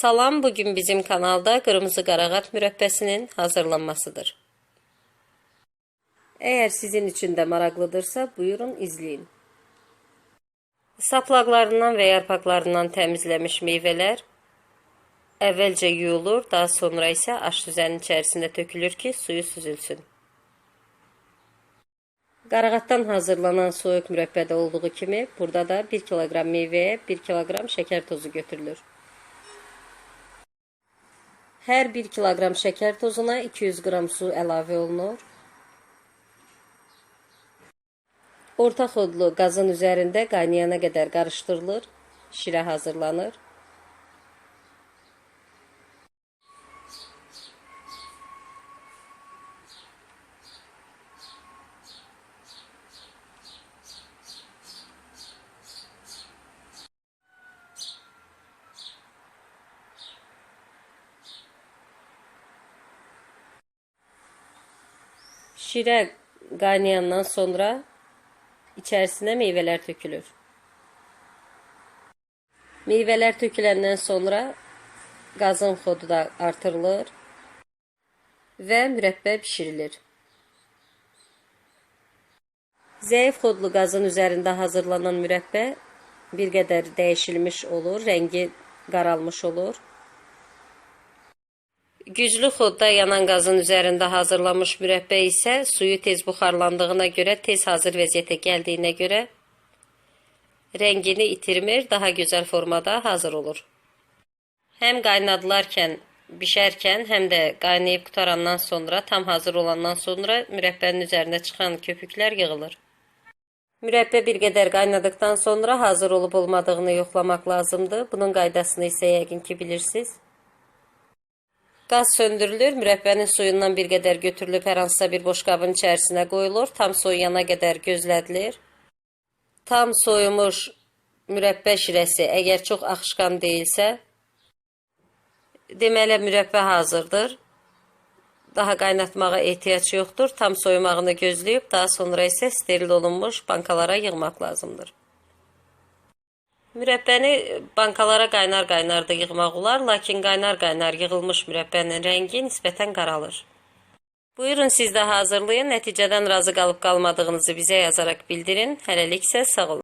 Salam, bugün bizim kanalda qırmızı qarağat mürəbbəsinin hazırlanmasıdır. Eğer sizin için de maraqlıdırsa, buyurun izleyin. Saplaqlarından ve yarpaqlarından təmizləmiş meyvələr əvvəlcə yuyulur, daha sonra isə aş süzənin içərisində tökülür ki, suyu süzülsün. Qarağatdan hazırlanan soyuq mürəbbədə olduğu kimi, burada da 1 kiloqram meyvəyə 1 kiloqram şəkər tozu götürülür. Hər 1 kiloqram şəkər tozuna 200 qram su əlavə olunur. Orta xodlu qazın üzərində qaynayana qədər qarışdırılır, şirə hazırlanır. Şirə qaynayandan sonra içərisinə meyvələr tökülür. Meyvələr töküləndən sonra qazın xodu da artırılır və mürəbbə bişirilir. Zəif xodlu qazın üzərində hazırlanan mürəbbə bir qədər dəyişilmiş olur, rəngi qaralmış olur. Güclü xodda yanan qazın üzərində hazırlanmış mürəbbə isə suyu tez buxarlandığına görə, tez hazır vəziyyətə gəldiyinə görə rəngini itirmir, daha gözəl formada hazır olur. Həm qaynadılarkən, bişərkən, həm də qaynayıb qutarandan sonra, tam hazır olandan sonra mürəbbənin üzərində çıxan köpüklər yığılır. Mürəbbə bir qədər qaynadıktan sonra hazır olub olmadığını yoxlamaq lazımdır. Bunun qaydasını isə yəqin ki bilirsiniz. Qaz söndürülür, mürəbbənin suyundan bir qədər götürülüb hər hansısa bir boş qabın içərisinə qoyulur, tam soyuyana qədər gözlədilir. Tam soyumuş mürəbbə şirəsi əgər çox axışqan deyilsə, deməli mürəbbə hazırdır. Daha qaynatmağa ehtiyac yoxdur, tam soyumağını gözləyib, daha sonra isə steril olunmuş bankalara yığmaq lazımdır. Mürəbbəni bankalara qaynar-qaynar da yığmaq olar, lakin qaynar-qaynar yığılmış mürəbbənin rəngi nisbətən qaralır. Buyurun siz də hazırlayın, nəticədən razı qalıb qalmadığınızı bizə yazaraq bildirin. Hələlik isə sağ olun.